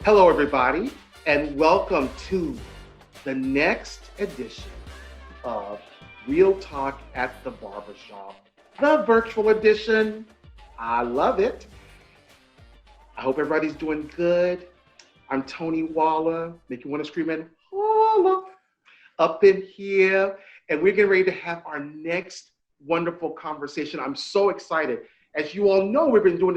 Hello, everybody, and welcome to the next edition of Real Talk at the Barbershop, the virtual edition. I love it. I hope everybody's doing good. I'm Tony Waller, make you want to scream and holla up in here, and we're getting ready to have our next wonderful conversation. I'm so excited. As you all know, we've been doing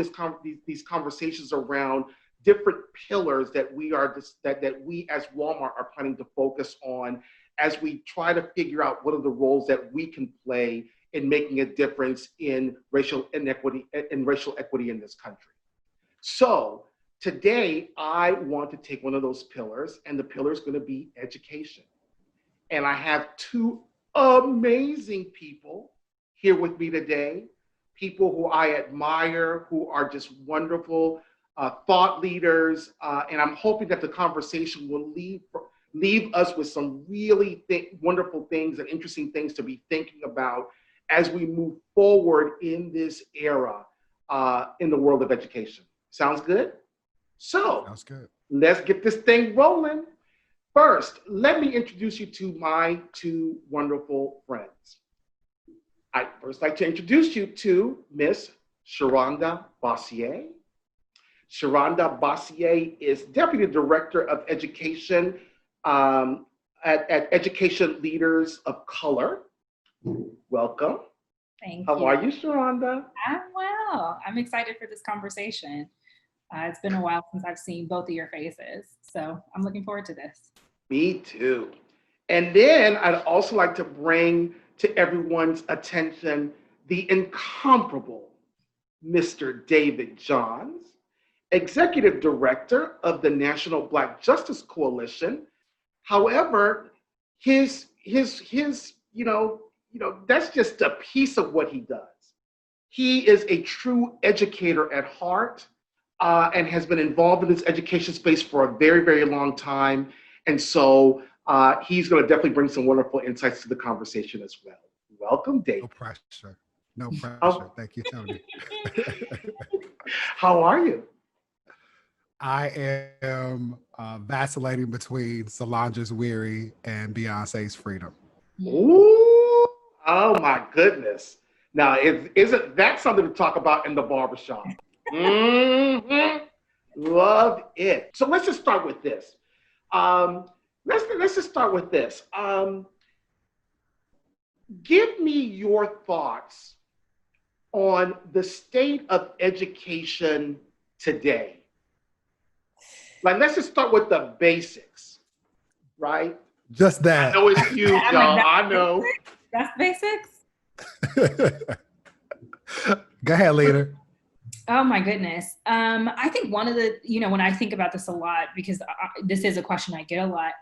these conversations around different pillars that we as Walmart are planning to focus on as we try to figure out what are the roles that we can play in making a difference in racial inequity and racial equity in this country. So today I want to take one of those pillars, and the pillar is going to be education. And I have two amazing people here with me today, people who I admire, who are just wonderful thought leaders, and I'm hoping that the conversation will leave us with some really wonderful things and interesting things to be thinking about as we move forward in this era in the world of education. Sounds good? Sounds good. Let's get this thing rolling. First, let me introduce you to my two wonderful friends. I'd first like to introduce you to Miss Sharhonda Bossier. Sharhonda Bossier is Deputy Director of Education at Education Leaders of Color. Welcome. Thank you. How are you, Sharhonda? I'm well. I'm excited for this conversation. It's been a while since I've seen both of your faces, so I'm looking forward to this. Me too. And then I'd also like to bring to everyone's attention the incomparable Mr. David Johns, Executive Director of the National Black Justice Coalition. However, his that's just a piece of what he does. He is a true educator at heart and has been involved in this education space for a very, very long time. And so he's going to definitely bring some wonderful insights to the conversation as well. Welcome, David. No pressure. No pressure. Thank you, Tony. How are you? I am vacillating between Solange's Weary and Beyonce's Freedom. Ooh, oh my goodness. Now, isn't that something to talk about in the barbershop? Mm-hmm. Love it. So let's just start with this. Let's just start with this. Give me your thoughts on the state of education today. Like, let's just start with the basics, right? Just that. I know it's huge, y'all. I know. That's basics? Go ahead, leader. Oh my goodness. I think one of the, when I think about this a lot, because this is a question I get a lot,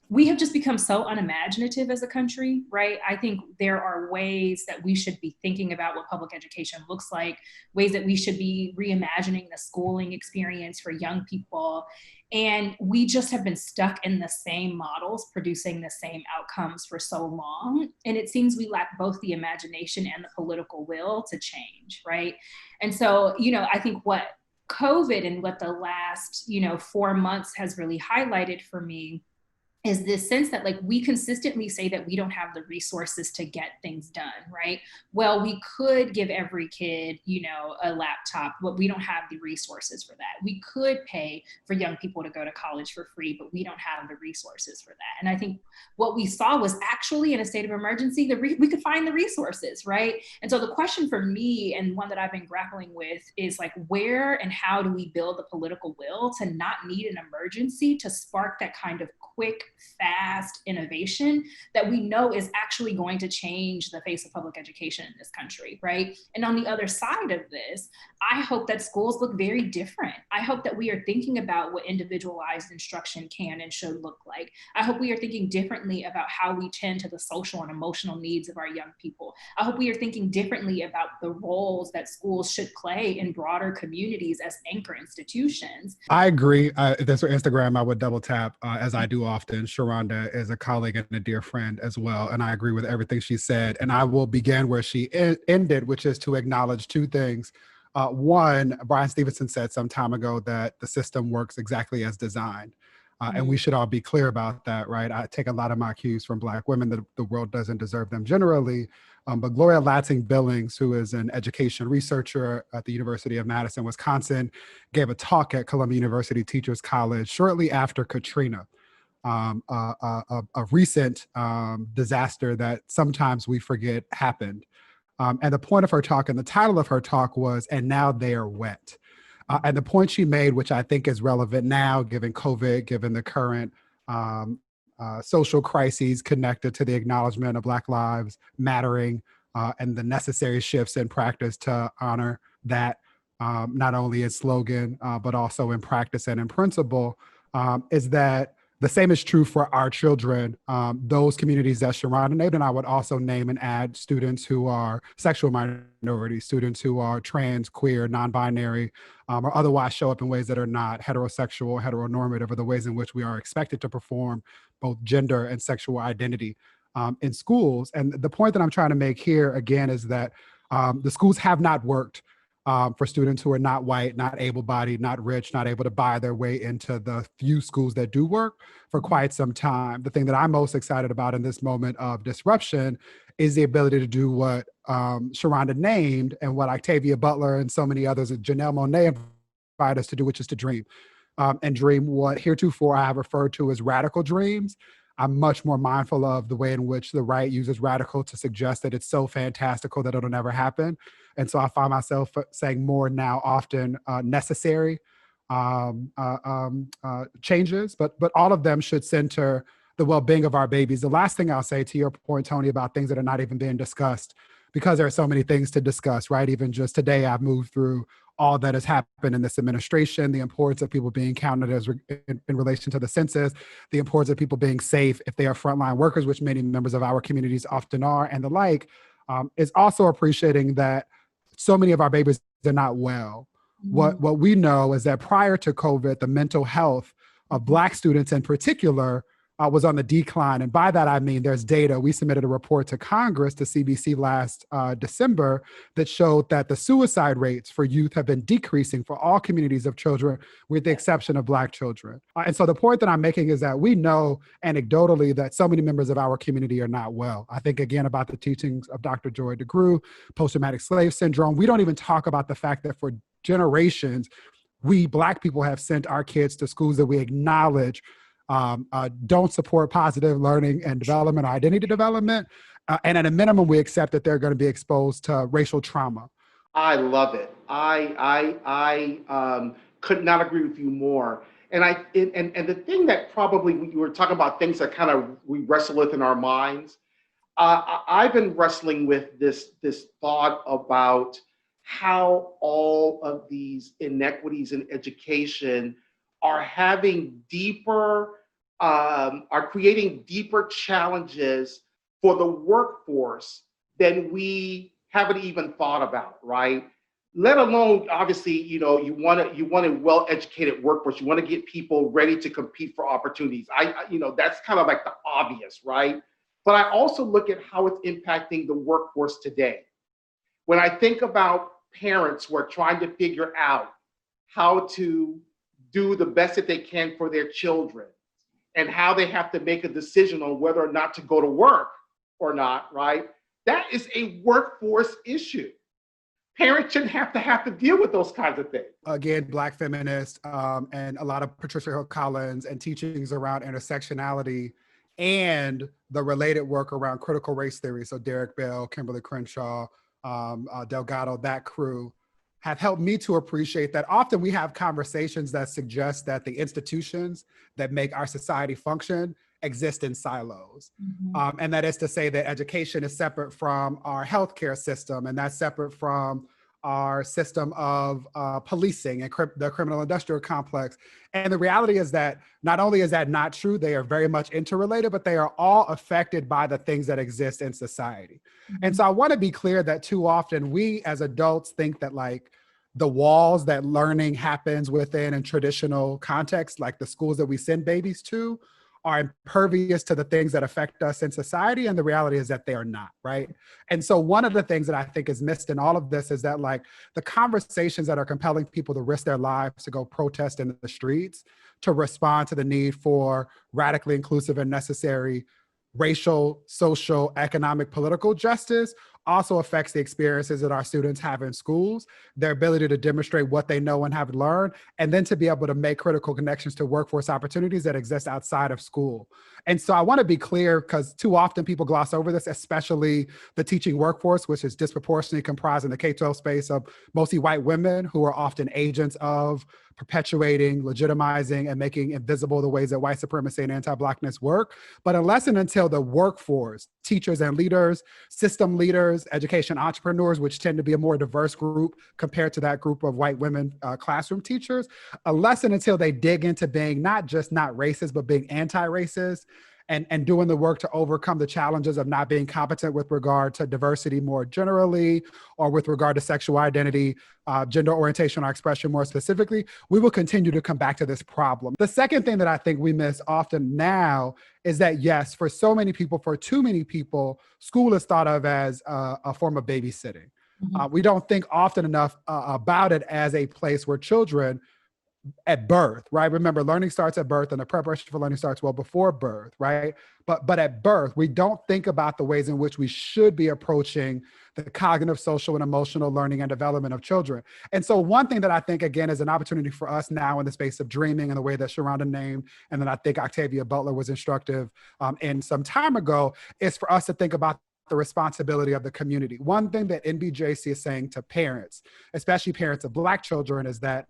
we have just become so unimaginative as a country, right? I think there are ways that we should be thinking about what public education looks like, ways that we should be reimagining the schooling experience for young people. And we just have been stuck in the same models, producing the same outcomes for so long. And it seems we lack both the imagination and the political will to change, right? And so, I think what COVID and what the last, 4 months has really highlighted for me is this sense that we consistently say that we don't have the resources to get things done, right? Well, we could give every kid, a laptop, but we don't have the resources for that. We could pay for young people to go to college for free, but we don't have the resources for that. And I think what we saw was actually in a state of emergency, we could find the resources, right? And so the question for me, and one that I've been grappling with, is where and how do we build the political will to not need an emergency to spark that kind of quick, fast innovation that we know is actually going to change the face of public education in this country, right? And on the other side of this, I hope that schools look very different. I hope that we are thinking about what individualized instruction can and should look like. I hope we are thinking differently about how we tend to the social and emotional needs of our young people. I hope we are thinking differently about the roles that schools should play in broader communities as anchor institutions. I agree. That's where Instagram I would double tap, as I do often. Sharhonda is a colleague and a dear friend as well, and I agree with everything she said. And I will begin where she ended, which is to acknowledge two things. One, Brian Stevenson said some time ago that the system works exactly as designed. And we should all be clear about that, right? I take a lot of my cues from Black women that the world doesn't deserve them generally. But Gloria Lansing-Billings, who is an education researcher at the University of Madison, Wisconsin, gave a talk at Columbia University Teachers College shortly after Katrina, a recent disaster that sometimes we forget happened. And the point of her talk and the title of her talk was, "And Now They Are Wet." And the point she made, which I think is relevant now, given COVID, given the current social crises connected to the acknowledgement of Black lives mattering and the necessary shifts in practice to honor that, not only in slogan, but also in practice and in principle, is that the same is true for our children, those communities that Sharhonda named, and I would also name and add students who are sexual minorities, students who are trans, queer, non-binary, or otherwise show up in ways that are not heterosexual, heteronormative, or the ways in which we are expected to perform both gender and sexual identity in schools. And the point that I'm trying to make here, again, is that the schools have not worked for students who are not white, not able-bodied, not rich, not able to buy their way into the few schools that do work for quite some time. The thing that I'm most excited about in this moment of disruption is the ability to do what Sharhonda named and what Octavia Butler and so many others, and Janelle Monáe invite us to do, which is to dream. And dream what heretofore I have referred to as radical dreams. I'm much more mindful of the way in which the right uses radical to suggest that it's so fantastical that it'll never happen. And so I find myself saying more now often necessary changes, but all of them should center the well-being of our babies. The last thing I'll say, to your point, Tony, about things that are not even being discussed, because there are so many things to discuss, right? Even just today, I've moved through all that has happened in this administration, the importance of people being counted as in relation to the census, the importance of people being safe if they are frontline workers, which many members of our communities often are, and the like, is also appreciating that so many of our babies are not well. What we know is that prior to COVID, the mental health of Black students in particular was on the decline. And by that, I mean, there's data. We submitted a report to Congress, to CBC last December, that showed that the suicide rates for youth have been decreasing for all communities of children, with the exception of Black children. And so the point that I'm making is that we know anecdotally that so many members of our community are not well. I think, again, about the teachings of Dr. Joy DeGruy, post-traumatic slave syndrome. We don't even talk about the fact that for generations, we Black people have sent our kids to schools that we acknowledge don't support positive learning and development or identity development. And at a minimum, we accept that they're going to be exposed to racial trauma. I love it. I could not agree with you more. And the thing that probably we were talking about, things that kind of we wrestle with in our minds. I've been wrestling with this thought about how all of these inequities in education are having are creating deeper challenges for the workforce than we haven't even thought about, right? Let alone, obviously, you want a well-educated workforce. You want to get people ready to compete for opportunities. That's kind of like the obvious, right? But I also look at how it's impacting the workforce today. When I think about parents who are trying to figure out how to do the best that they can for their children and how they have to make a decision on whether or not to go to work or not, right? That is a workforce issue. Parents shouldn't have to deal with those kinds of things. Again, Black feminist and a lot of Patricia Hill Collins and teachings around intersectionality and the related work around critical race theory. So Derek Bell, Kimberly Crenshaw, Delgado, that crew, have helped me to appreciate that often we have conversations that suggest that the institutions that make our society function exist in silos. And that is to say that education is separate from our healthcare system, and that's separate from our system of policing and the criminal industrial complex. And the reality is that not only is that not true, they are very much interrelated, but they are all affected by the things that exist in society. And so I want to be clear that too often we as adults think that like the walls that learning happens within in traditional contexts, like the schools that we send babies to, are impervious to the things that affect us in society. And the reality is that they are not, right? And so one of the things that I think is missed in all of this is that like the conversations that are compelling people to risk their lives to go protest in the streets, to respond to the need for radically inclusive and necessary racial, social, economic, political justice also affects the experiences that our students have in schools, their ability to demonstrate what they know and have learned, and then to be able to make critical connections to workforce opportunities that exist outside of school. And so I want to be clear, because too often people gloss over this, especially the teaching workforce, which is disproportionately comprised in the K-12 space of mostly white women who are often agents of perpetuating, legitimizing, and making invisible the ways that white supremacy and anti-Blackness work. But unless and until the workforce, teachers and leaders, system leaders, education entrepreneurs, which tend to be a more diverse group compared to that group of white women classroom teachers, unless and until they dig into being not just not racist, but being anti-racist, and doing the work to overcome the challenges of not being competent with regard to diversity more generally, or with regard to sexual identity, gender orientation or expression more specifically, we will continue to come back to this problem. The second thing that I think we miss often now is that, yes, for so many people, for too many people, school is thought of as a form of babysitting. We don't think often enough about it as a place where children at birth, right? Remember, learning starts at birth, and the preparation for learning starts well before birth, right? But at birth, we don't think about the ways in which we should be approaching the cognitive, social, and emotional learning and development of children. And so one thing that I think, again, is an opportunity for us now in the space of dreaming in the way that Sharhonda named, and then I think Octavia Butler was instructive in some time ago, is for us to think about the responsibility of the community. One thing that NBJC is saying to parents, especially parents of Black children, is that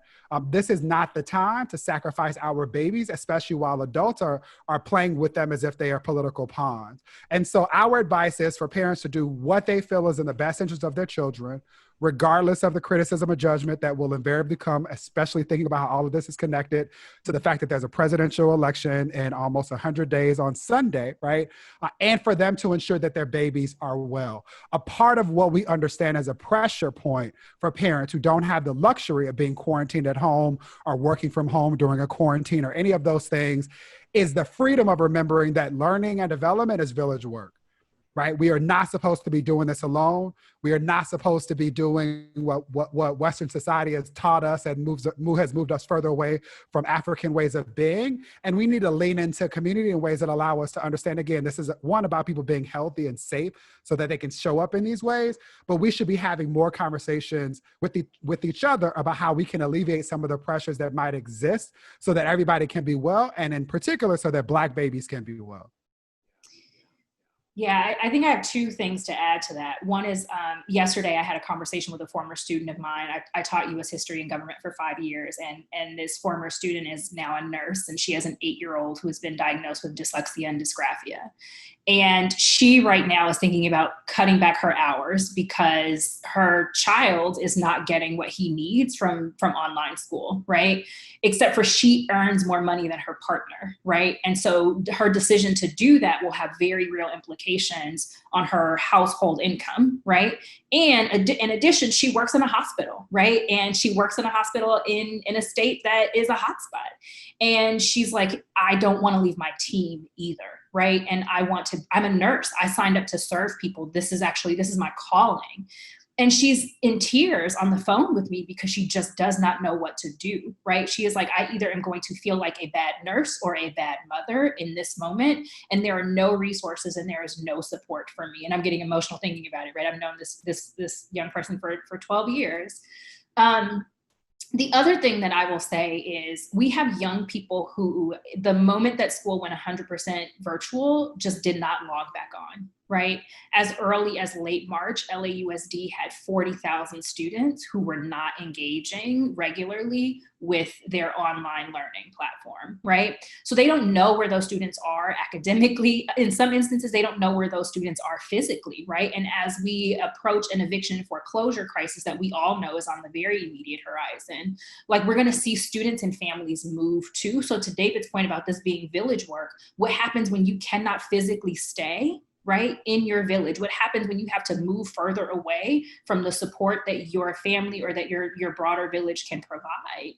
this is not the time to sacrifice our babies, especially while adults are playing with them as if they are political pawns. And so our advice is for parents to do what they feel is in the best interest of their children, regardless of the criticism or judgment that will invariably come, especially thinking about how all of this is connected to the fact that there's a presidential election in almost 100 days on Sunday, right? And for them to ensure that their babies are well. A part of what we understand as a pressure point for parents who don't have the luxury of being quarantined at home or working from home during a quarantine or any of those things is the freedom of remembering that learning and development is village work. Right? We are not supposed to be doing this alone. We are not supposed to be doing what Western society has taught us and has moved us further away from African ways of being. And we need to lean into community in ways that allow us to understand, again, this is one about people being healthy and safe so that they can show up in these ways. But we should be having more conversations with each other about how we can alleviate some of the pressures that might exist so that everybody can be well, and in particular, so that Black babies can be well. Yeah, I think I have two things to add to that. One is yesterday I had a conversation with a former student of mine. I taught U.S. history and government for 5 years, and this former student is now a nurse, and she has an 8-year-old who has been diagnosed with dyslexia and dysgraphia. And she right now is thinking about cutting back her hours because her child is not getting what he needs from online school, right? Except for she earns more money than her partner, right? And so her decision to do that will have very real implications on her household income, right? And in addition, she works in a hospital, right? And she works in a hospital in a state that is a hotspot. And she's like, I don't want to leave my team either, right? And I'm a nurse. I signed up to serve people. This is my calling. And she's in tears on the phone with me because she just does not know what to do, right? She is like, I either am going to feel like a bad nurse or a bad mother in this moment, and there are no resources and there is no support for me. And I'm getting emotional thinking about it, right? I've known this young person for 12 years. The other thing that I will say is we have young people who the moment that school went 100% virtual just did not log back on, right? As early as late March, LAUSD had 40,000 students who were not engaging regularly with their online learning platform, right? So they don't know where those students are academically. In some instances, they don't know where those students are physically, right? And as we approach an eviction and foreclosure crisis that we all know is on the very immediate horizon, like we're gonna see students and families move too. So to David's point about this being village work, what happens when you cannot physically stay, right, in your village? What happens when you have to move further away from the support that your family or that your broader village can provide?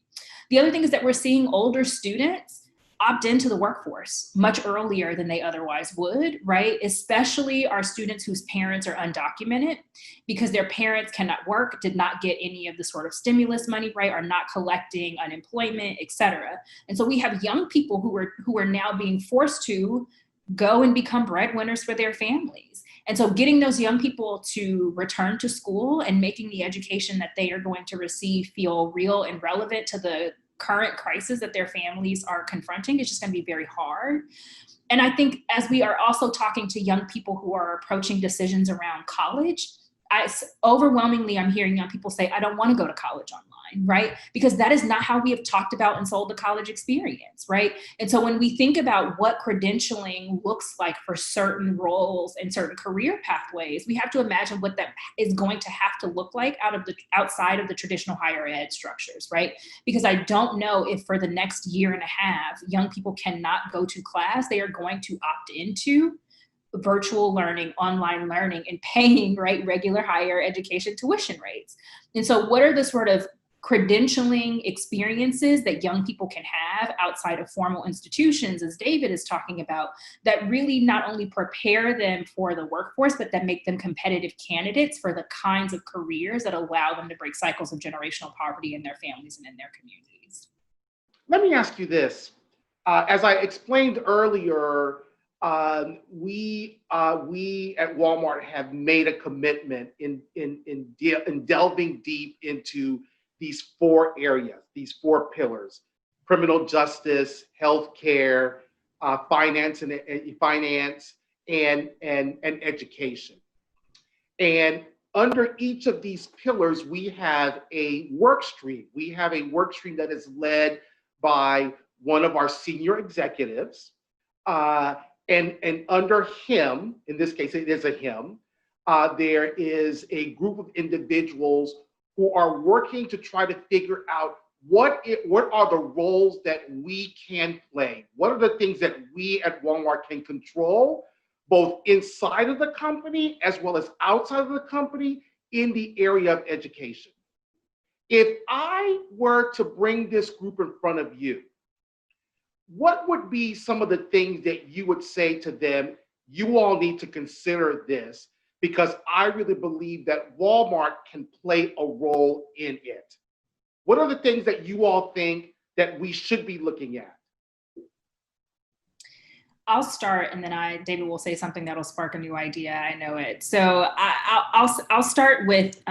The other thing is that we're seeing older students opt into the workforce much earlier than they otherwise would, right? Especially our students whose parents are undocumented because their parents cannot work, did not get any of the sort of stimulus money, right? Are not collecting unemployment, et cetera. And so we have young people who are now being forced to go and become breadwinners for their families. And so getting those young people to return to school and making the education that they are going to receive feel real and relevant to the current crisis that their families are confronting is just going to be very hard. And I think as we are also talking to young people who are approaching decisions around college, overwhelmingly, I'm hearing young people say, I don't want to go to college online, right? Because that is not how we have talked about and sold the college experience, right? And so when we think about what credentialing looks like for certain roles and certain career pathways, we have to imagine what that is going to have to look like outside of the traditional higher ed structures, right? Because I don't know if for the next year and a half, young people cannot go to class, they are going to opt into virtual learning, online learning, and paying, right, regular higher education tuition rates. And so what are the sort of credentialing experiences that young people can have outside of formal institutions, as David is talking about, that really not only prepare them for the workforce, but that make them competitive candidates for the kinds of careers that allow them to break cycles of generational poverty in their families and in their communities? Let me ask you this. As I explained earlier, we at Walmart have made a commitment in delving deep into these four areas, these four pillars: criminal justice, healthcare, finance and education. And under each of these pillars, we have a work stream. We have a work stream that is led by one of our senior executives. And under him, in this case, it is a him, there is a group of individuals who are working to try to figure out what are the roles that we can play? What are the things that we at Walmart can control, both inside of the company as well as outside of the company in the area of education? If I were to bring this group in front of you, what would be some of the things that you would say to them, you all need to consider this, because I really believe that Walmart can play a role in it? What are the things that you all think that we should be looking at? I'll start, and then David will say something that'll spark a new idea. I know it. So I'll start with,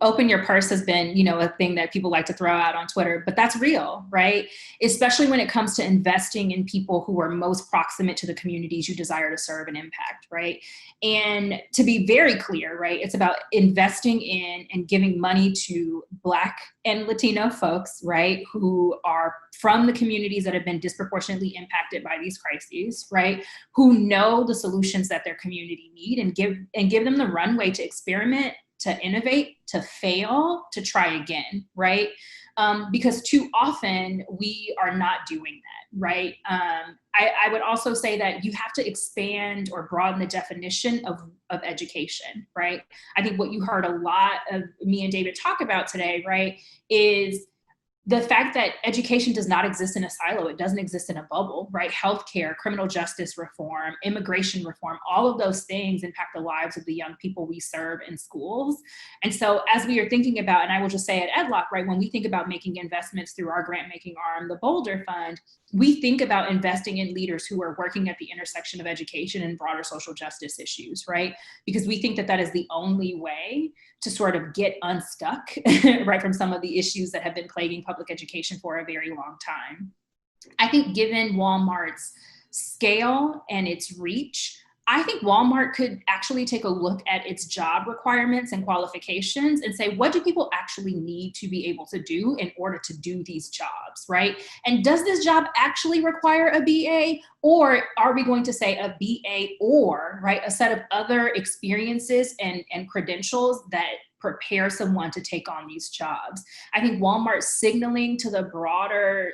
open your purse has been, a thing that people like to throw out on Twitter, but that's real, right? Especially when it comes to investing in people who are most proximate to the communities you desire to serve and impact, right? And to be very clear, right, it's about investing in and giving money to Black and Latino folks, right, who are from the communities that have been disproportionately impacted by these crises, right, who know the solutions that their community need, and give them the runway to experiment, to innovate, to fail, to try again, right? Because too often we are not doing that, right? I would also say that you have to expand or broaden the definition of education, right? I think what you heard a lot of me and David talk about today, right, is the fact that education does not exist in a silo. It doesn't exist in a bubble, right? Healthcare, criminal justice reform, immigration reform, all of those things impact the lives of the young people we serve in schools. And so as we are thinking about, and I will just say at EdLock, right, when we think about making investments through our grant making arm, the Boulder Fund, we think about investing in leaders who are working at the intersection of education and broader social justice issues, right? Because we think that that is the only way to sort of get unstuck, right, from some of the issues that have been plaguing public education for a very long time. I think given Walmart's scale and its reach, I think Walmart could actually take a look at its job requirements and qualifications and say, what do people actually need to be able to do in order to do these jobs, right? And does this job actually require a BA? Or are we going to say a BA or, right, a set of other experiences and credentials that prepare someone to take on these jobs. I think Walmart signaling to the broader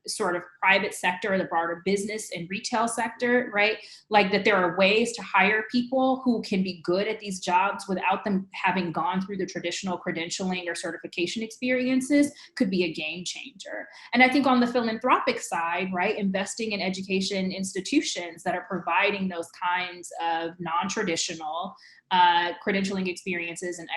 sort of private sector, the broader business and retail sector, right? Like that there are ways to hire people who can be good at these jobs without them having gone through the traditional credentialing or certification experiences could be a game changer. And I think on the philanthropic side, right, investing in education institutions that are providing those kinds of non-traditional credentialing experiences and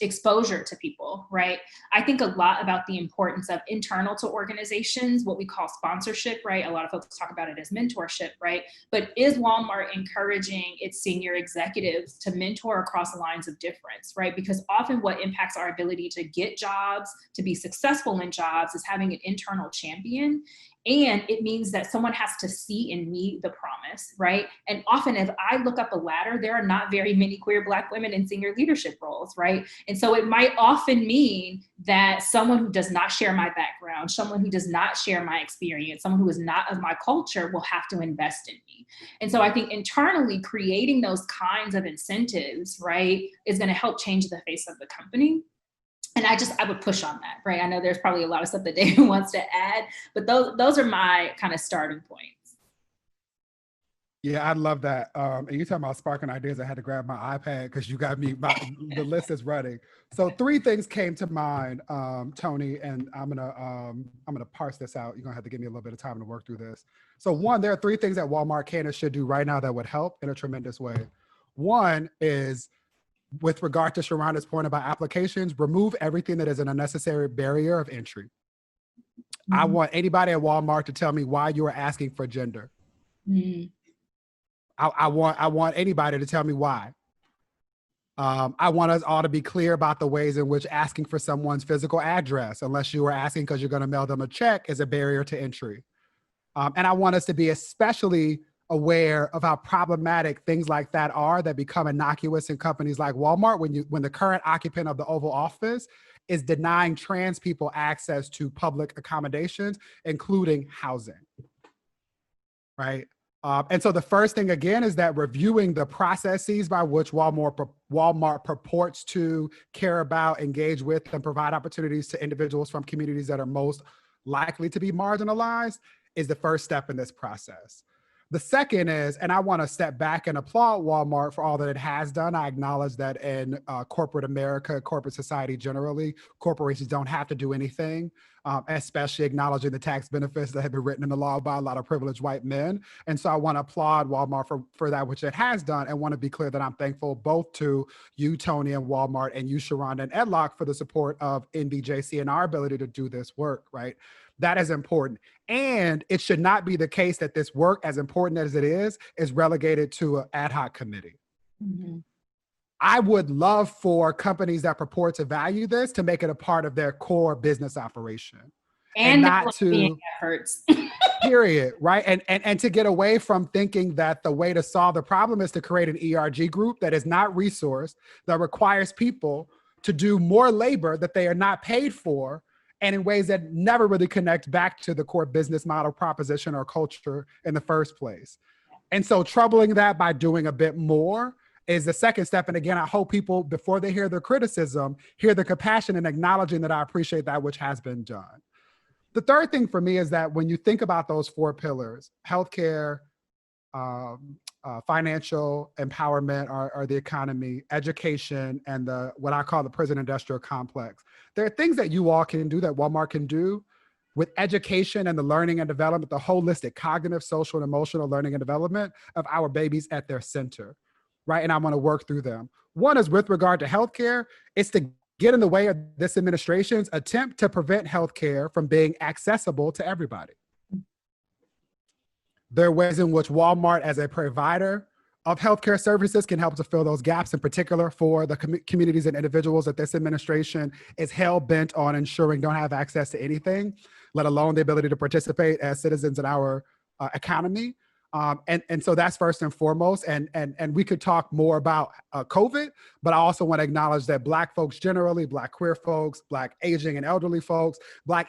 exposure to people, right? I think a lot about the importance of internal to organizations, what we call sponsorship, right? A lot of folks talk about it as mentorship, right? But is Walmart encouraging its senior executives to mentor across lines of difference, right? Because often what impacts our ability to get jobs, to be successful in jobs, is having an internal champion. And it means that someone has to see in me the promise, right? And often if I look up a ladder, there are not very many queer Black women in senior leadership roles, right? And so it might often mean that someone who does not share my background, someone who does not share my experience, someone who is not of my culture will have to invest in me. And so I think internally creating those kinds of incentives, right, is gonna help change the face of the company. And I would push on that, right? I know there's probably a lot of stuff that David wants to add, but those are my kind of starting points. Yeah, I love that. And you talking about sparking ideas, I had to grab my iPad because you got me, the list is running. So 3 things came to mind, Tony, and I'm gonna parse this out. You're gonna have to give me a little bit of time to work through this. So 1, there are 3 things that Walmart can and should do right now that would help in a tremendous way. 1 is, with regard to Sharhonda's point about applications, remove everything that is an unnecessary barrier of entry. Mm-hmm. I want anybody at Walmart to tell me why you are asking for gender. Mm-hmm. I want anybody to tell me why. I want us all to be clear about the ways in which asking for someone's physical address, unless you are asking because you're going to mail them a check, is a barrier to entry. And I want us to be especially aware of how problematic things like that are, that become innocuous in companies like Walmart when the current occupant of the Oval Office is denying trans people access to public accommodations, including housing, right? And so the first thing, again, is that reviewing the processes by which Walmart purports to care about, engage with, and provide opportunities to individuals from communities that are most likely to be marginalized is the first step in this process. The second is, and I want to step back and applaud Walmart for all that it has done. I acknowledge that in corporate America, corporate society generally, corporations don't have to do anything, especially acknowledging the tax benefits that have been written in the law by a lot of privileged white men. And so I want to applaud Walmart for that which it has done, and want to be clear that I'm thankful both to you, Tony, and Walmart, and you, Sharhonda, and Edlock, for the support of NBJC and our ability to do this work, right? That is important. And it should not be the case that this work, as important as it is relegated to an ad hoc committee. Mm-hmm. I would love for companies that purport to value this to make it a part of their core business operation. And not to, efforts. period, right? And to get away from thinking that the way to solve the problem is to create an ERG group that is not resourced, that requires people to do more labor that they are not paid for, and in ways that never really connect back to the core business model, proposition, or culture in the first place. And so troubling that by doing a bit more is the second step. And again, I hope people, before they hear the criticism, hear the compassion and acknowledging that I appreciate that which has been done. The third thing for me is that when you think about those 4 pillars, healthcare, financial empowerment or the economy, education, and what I call the prison industrial complex. There are things that you all can do, that Walmart can do with education and the learning and development, the holistic cognitive, social, and emotional learning and development of our babies at their center, right? And I want to work through them. One is with regard to healthcare, it's to get in the way of this administration's attempt to prevent healthcare from being accessible to everybody. There are ways in which Walmart, as a provider of healthcare services, can help to fill those gaps, in particular for the communities and individuals that this administration is hell-bent on ensuring don't have access to anything, let alone the ability to participate as citizens in our economy. And so that's first and foremost. And we could talk more about COVID, but I also want to acknowledge that Black folks generally, Black queer folks, Black aging and elderly folks,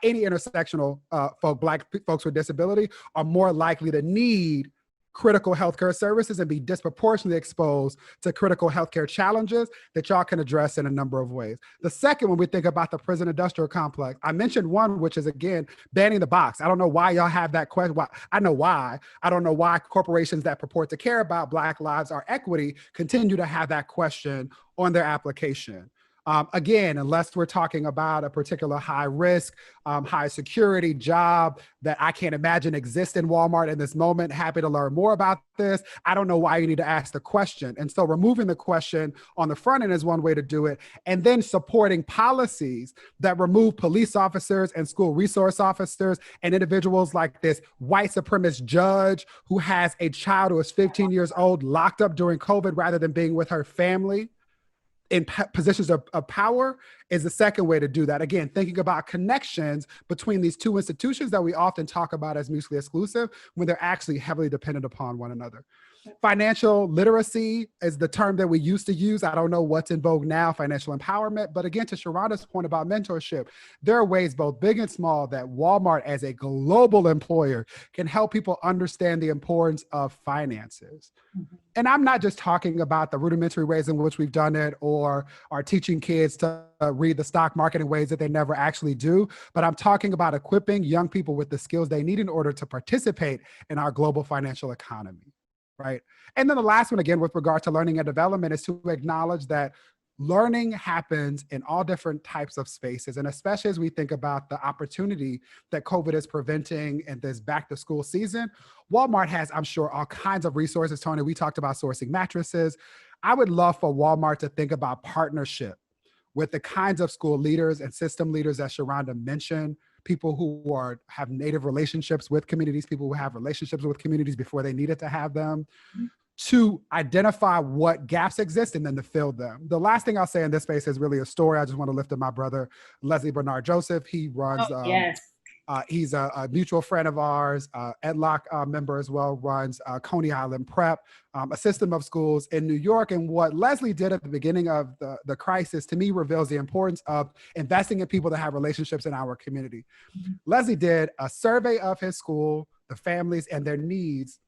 any intersectional folk, Black folks with disability are more likely to need critical healthcare services and be disproportionately exposed to critical healthcare challenges that y'all can address in a number of ways. The second, when we think about the prison industrial complex, I mentioned one, which is, again, banning the box. I don't know why y'all have that question. I know why. I don't know why corporations that purport to care about Black lives or equity continue to have that question on their application. Again, unless we're talking about a particular high risk, high security job that I can't imagine exists in Walmart in this moment, happy to learn more about this. I don't know why you need to ask the question. And so removing the question on the front end is one way to do it. And then supporting policies that remove police officers and school resource officers and individuals like this white supremacist judge who has a child who is 15 years old locked up during COVID rather than being with her family in positions of power is the second way to do that. Again, thinking about connections between these two institutions that we often talk about as mutually exclusive when they're actually heavily dependent upon one another. Financial literacy is the term that we used to use. I don't know what's in vogue now, financial empowerment. But again, to Sharhonda's point about mentorship, there are ways both big and small that Walmart as a global employer can help people understand the importance of finances. Mm-hmm. And I'm not just talking about the rudimentary ways in which we've done it or are teaching kids to read the stock market in ways that they never actually do, but I'm talking about equipping young people with the skills they need in order to participate in our global financial economy. Right. And then the last one, again, with regard to learning and development, is to acknowledge that learning happens in all different types of spaces. And especially as we think about the opportunity that COVID is preventing in this back to school season, Walmart has, I'm sure, all kinds of resources. Tony, we talked about sourcing mattresses. I would love for Walmart to think about partnership with the kinds of school leaders and system leaders that Sharhonda mentioned, people who have native relationships with communities, people who have relationships with communities before they needed to have them, to identify what gaps exist and then to fill them. The last thing I'll say in this space is really a story. I just want to lift up my brother, Leslie Bernard Joseph. He runs, he's a mutual friend of ours, EdLock member as well, runs Coney Island Prep, a system of schools in New York. And what Leslie did at the beginning of the crisis, to me, reveals the importance of investing in people that have relationships in our community. Mm-hmm. Leslie did a survey of his school, the families and their needs,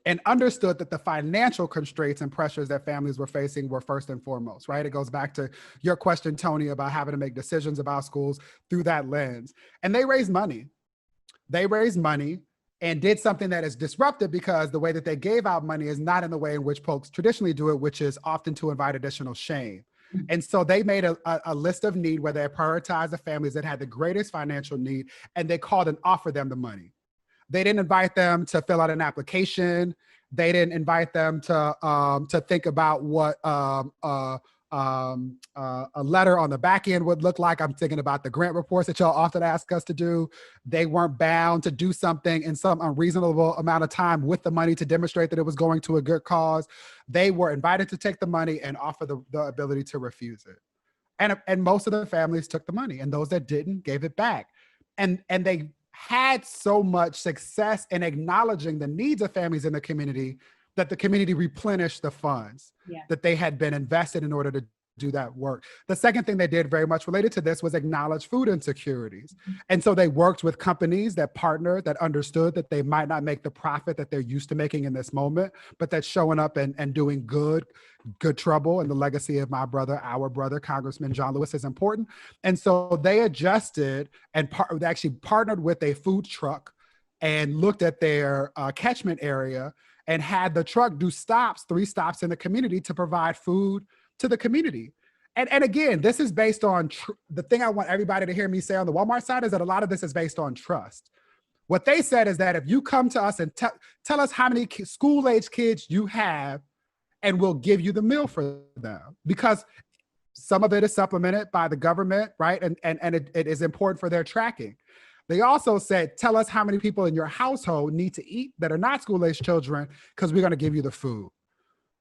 and understood that the financial constraints and pressures that families were facing were first and foremost, right? It goes back to your question, Tony, about having to make decisions about schools through that lens. And they raised money. They raised money and did something that is disruptive because the way that they gave out money is not in the way in which folks traditionally do it, which is often to invite additional shame. And so they made a list of need where they prioritized the families that had the greatest financial need, and they called and offered them the money. They didn't invite them to fill out an application. They didn't invite them to think about what a letter on the back end would look like. I'm thinking about the grant reports that y'all often ask us to do. They weren't bound to do something in some unreasonable amount of time with the money to demonstrate that it was going to a good cause. They were invited to take the money and offer the ability to refuse it. And most of the families took the money, and those that didn't gave it back. And they had so much success in acknowledging the needs of families in the community that the community replenished the funds that they had been invested in order to do that work. The second thing they did very much related to this was acknowledge food insecurities. And so they worked with companies that partnered, that understood that they might not make the profit that they're used to making in this moment, but that's showing up and doing good trouble. And the legacy of my brother, our brother, Congressman John Lewis, is important. And so they adjusted and they actually partnered with a food truck and looked at their catchment area and had the truck do 3 stops in the community to provide food to the community. And again, this is based on, the thing I want everybody to hear me say on the Walmart side is that a lot of this is based on trust. What they said is that if you come to us and tell us how many school-age kids you have, and we'll give you the meal for them, because some of it is supplemented by the government, right? And it is important for their tracking. They also said, tell us how many people in your household need to eat that are not school-age children, because we're going to give you the food.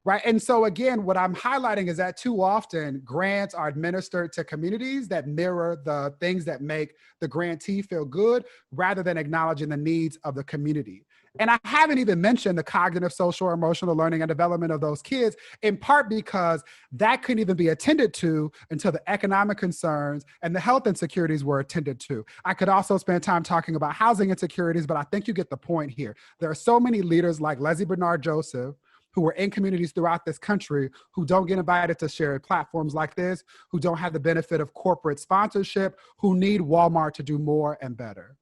Right. And so again, what I'm highlighting is that too often grants are administered to communities that mirror the things that make the grantee feel good rather than acknowledging the needs of the community. And I haven't even mentioned the cognitive, social, emotional learning and development of those kids, in part because that couldn't even be attended to until the economic concerns and the health insecurities were attended to. I could also spend time talking about housing insecurities, but I think you get the point here. There are so many leaders like Leslie Bernard Joseph, who are in communities throughout this country who don't get invited to share platforms like this, who don't have the benefit of corporate sponsorship, who need Walmart to do more and better.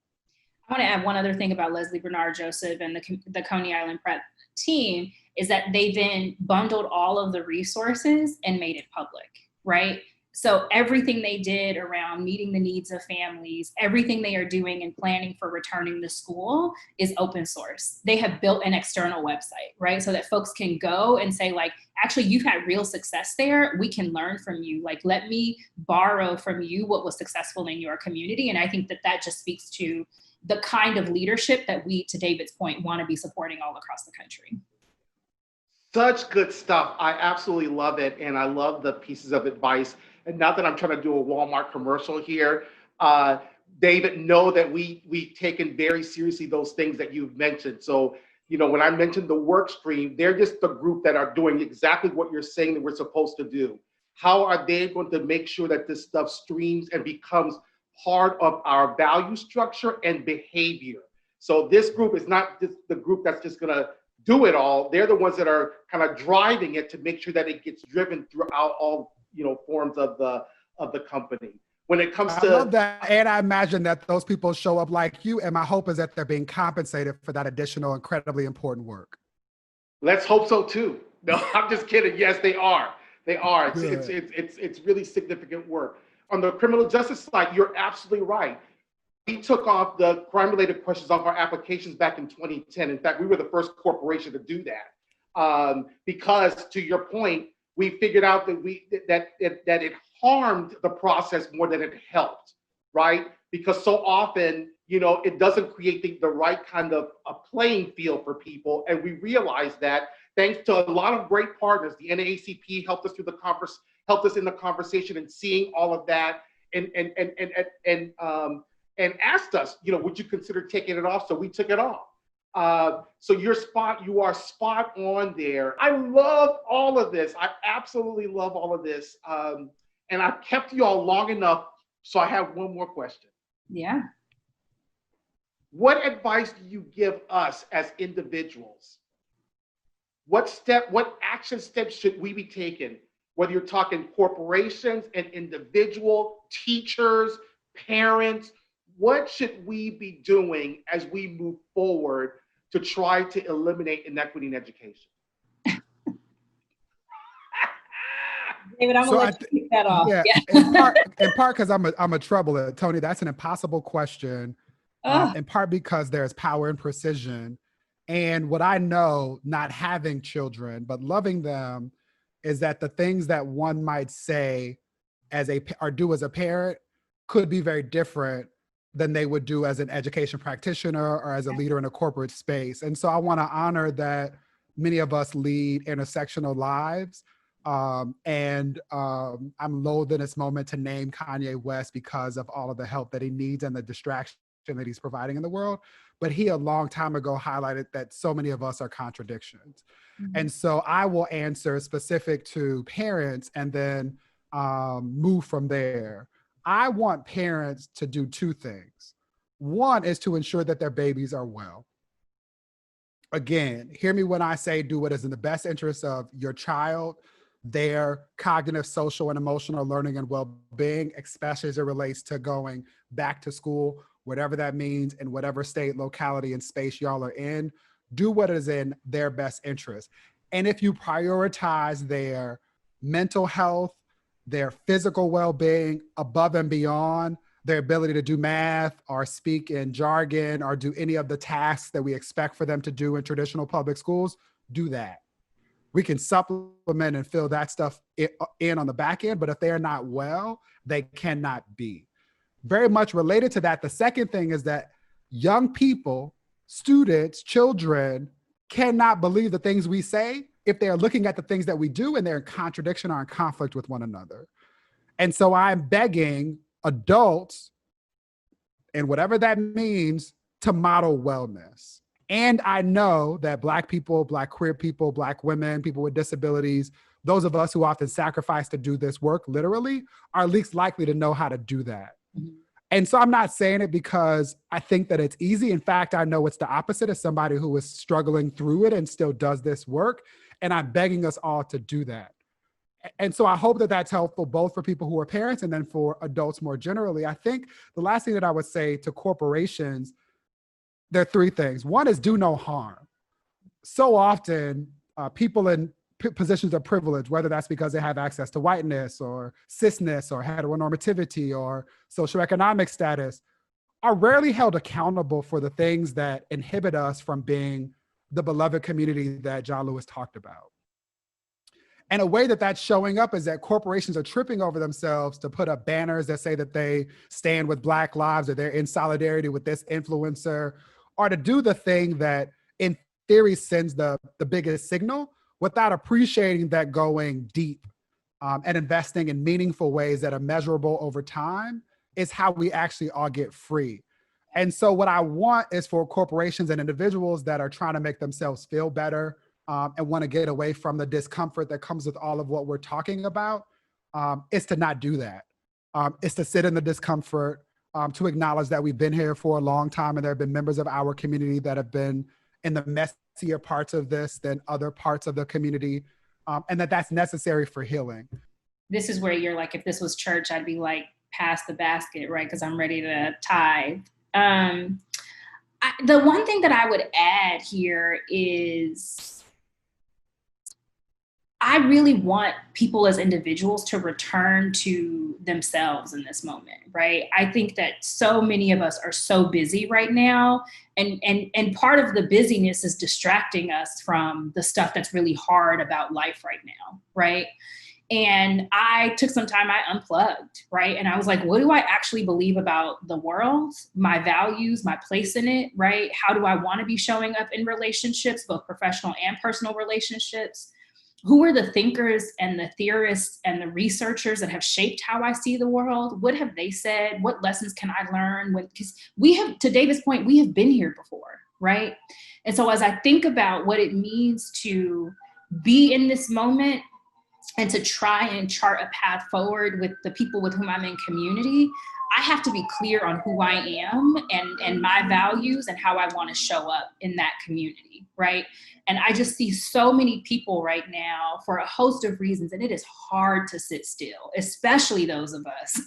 I want to add one other thing about Leslie Bernard Joseph and the Coney Island Prep team is that they then bundled all of the resources and made it public, right? So everything they did around meeting the needs of families, everything they are doing and planning for returning to school is open source. They have built an external website, right? So that folks can go and say like, actually, you've had real success there. We can learn from you. Like, let me borrow from you what was successful in your community. And I think that that just speaks to the kind of leadership that we, to David's point, want to be supporting all across the country. Such good stuff. I absolutely love it. And I love the pieces of advice. And not that I'm trying to do a Walmart commercial here, David, know that we've taken very seriously those things that you've mentioned. So, you know, when I mentioned the work stream, they're just the group that are doing exactly what you're saying that we're supposed to do. How are they going to make sure that this stuff streams and becomes part of our value structure and behavior? So this group is not just the group that's just going to do it all. They're the ones that are kind of driving it to make sure that it gets driven throughout all, you know, forms of the company. When it comes to, I love that, and I imagine that those people show up like you, and my hope is that they're being compensated for that additional incredibly important work. Let's hope so too. No, I'm just kidding. Yes, they are. They are. It's really significant work. On the criminal justice side, you're absolutely right. We took off the crime-related questions off our applications back in 2010. In fact, we were the first corporation to do that because, to your point, we figured out that it harmed the process more than it helped, right? Because so often, you know, it doesn't create the right kind of a playing field for people, and we realized that thanks to a lot of great partners. The NAACP helped us through the helped us in the conversation and seeing all of that, and asked us, you know, would you consider taking it off? So we took it off. So you are spot on there. I love all of this. I absolutely love all of this. And I've kept you all long enough, so I have one more question. Yeah. What advice do you give us as individuals? What action steps should we be taking? Whether you're talking corporations and individual, teachers, parents, what should we be doing as we move forward to try to eliminate inequity in education? David, I'm gonna let you kick that off. Yeah. In part because I'm a troubler, Tony. That's an impossible question. In part because there's power and precision. And what I know, not having children, but loving them, is that the things that one might say or do as a parent could be very different than they would do as an education practitioner or as a leader in a corporate space. And so I want to honor that many of us lead intersectional lives. I'm loath in this moment to name Kanye West because of all of the help that he needs and the distraction that he's providing in the world. But he a long time ago highlighted that so many of us are contradictions. Mm-hmm. And so I will answer specific to parents and then move from there. I want parents to do two things. One is to ensure that their babies are well. Again, hear me when I say do what is in the best interest of your child, their cognitive, social, and emotional learning and well-being, especially as it relates to going back to school, whatever that means, in whatever state, locality, and space y'all are in. Do what is in their best interest. And if you prioritize their mental health, their physical well-being above and beyond their ability to do math or speak in jargon or do any of the tasks that we expect for them to do in traditional public schools, do that. We can supplement and fill that stuff in on the back end, but if they're not well, they cannot be. Very much related to that, the second thing is that young people, students, children cannot believe the things we say if they're looking at the things that we do and they're in contradiction or in conflict with one another. And so I'm begging adults, and whatever that means, to model wellness. And I know that Black people, Black queer people, Black women, people with disabilities, those of us who often sacrifice to do this work literally are least likely to know how to do that. Mm-hmm. And so I'm not saying it because I think that it's easy. In fact, I know it's the opposite, as somebody who is struggling through it and still does this work. And I'm begging us all to do that. And so I hope that that's helpful both for people who are parents and then for adults more generally. I think the last thing that I would say to corporations, there are three things. One is do no harm. So often people in positions of privilege, whether that's because they have access to whiteness or cisness or heteronormativity or socioeconomic status, are rarely held accountable for the things that inhibit us from being the beloved community that John Lewis talked about. And a way that that's showing up is that corporations are tripping over themselves to put up banners that say that they stand with Black lives or they're in solidarity with this influencer, or to do the thing that in theory sends the biggest signal without appreciating that going deep and investing in meaningful ways that are measurable over time is how we actually all get free. And so what I want is for corporations and individuals that are trying to make themselves feel better and want to get away from the discomfort that comes with all of what we're talking about, is to not do that. It's to sit in the discomfort, to acknowledge that we've been here for a long time and there have been members of our community that have been in the messier parts of this than other parts of the community, and that that's necessary for healing. This is where you're like, if this was church, I'd be like, pass the basket, right? Because I'm ready to tithe. The one thing that I would add here is I really want people as individuals to return to themselves in this moment, right? I think that so many of us are so busy right now, and part of the busyness is distracting us from the stuff that's really hard about life right now, right? And I took some time, I unplugged, right? And I was like, what do I actually believe about the world, my values, my place in it, right? How do I want to be showing up in relationships, both professional and personal relationships? Who are the thinkers and the theorists and the researchers that have shaped how I see the world? What have they said? What lessons can I learn? Because we have, to David's point, we have been here before, right? And so as I think about what it means to be in this moment and to try and chart a path forward with the people with whom I'm in community, I have to be clear on who I am and my values and how I want to show up in that community, right? And I just see so many people right now for a host of reasons, and it is hard to sit still, especially those of us,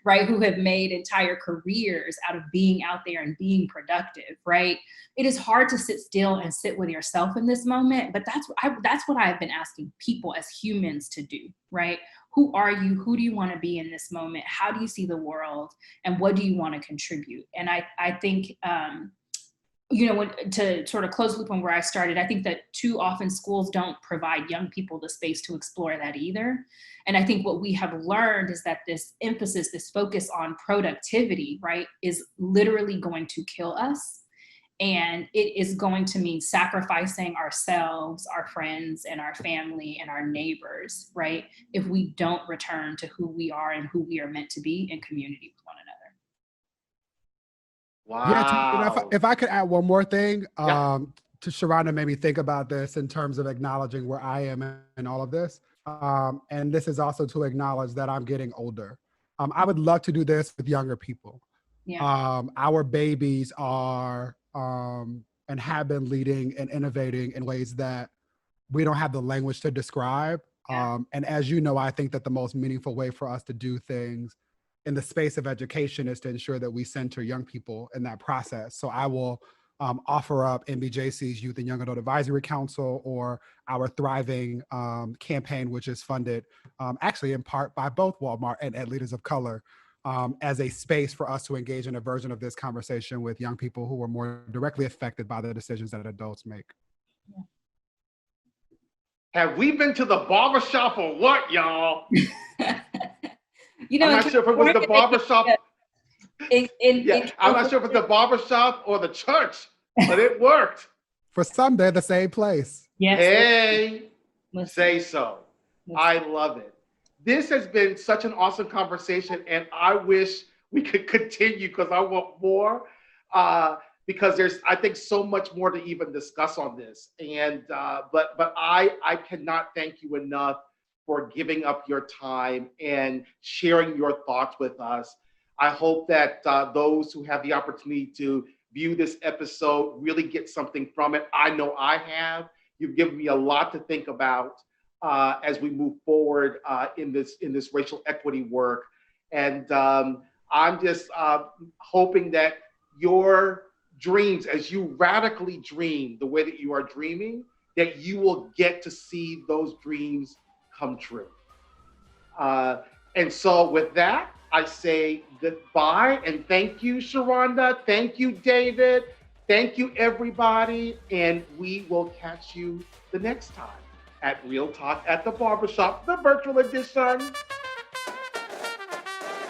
right, who have made entire careers out of being out there and being productive, right? It is hard to sit still and sit with yourself in this moment, but that's what I've been asking people as humans to do, right? Who are you? Who do you want to be in this moment? How do you see the world? And what do you want to contribute? And I think, to sort of close the loop on where I started, I think that too often schools don't provide young people the space to explore that either. And I think what we have learned is that this emphasis, this focus on productivity, right, is literally going to kill us. And it is going to mean sacrificing ourselves, our friends, and our family, and our neighbors, right? If we don't return to who we are and who we are meant to be in community with one another. Wow. Yeah, if I could add one more thing, Yeah. to Sharhonda made me think about this in terms of acknowledging where I am in all of this. And this is also to acknowledge that I'm getting older. I would love to do this with younger people. Yeah. Our babies are and have been leading and innovating in ways that we don't have the language to describe. Yeah. And as you know, I think that the most meaningful way for us to do things in the space of education is to ensure that we center young people in that process. So I will offer up NBJC's Youth and Young Adult Advisory Council, or our Thriving campaign, which is funded actually in part by both Walmart and Leaders of Color, as a space for us to engage in a version of this conversation with young people who are more directly affected by the decisions that adults make. Have we been to the barbershop or what, y'all? I'm not sure if it was the barbershop. I'm not sure if it's the barbershop or the church, but it worked. For some, they're the same place. Yes. Hey. Say so. I love it. This has been such an awesome conversation, and I wish we could continue because I want more. Because there's, I think, so much more to even discuss on this. And but I cannot thank you enough for giving up your time and sharing your thoughts with us. I hope that those who have the opportunity to view this episode really get something from it. I know I have. You've given me a lot to think about as we move forward in this racial equity work. And I'm just hoping that your dreams, as you radically dream the way that you are dreaming, that you will get to see those dreams come true. And so with that, I say goodbye and thank you, Sharhonda. Thank you, David. Thank you, everybody. And we will catch you the next time at Real Talk at the Barbershop, the virtual edition.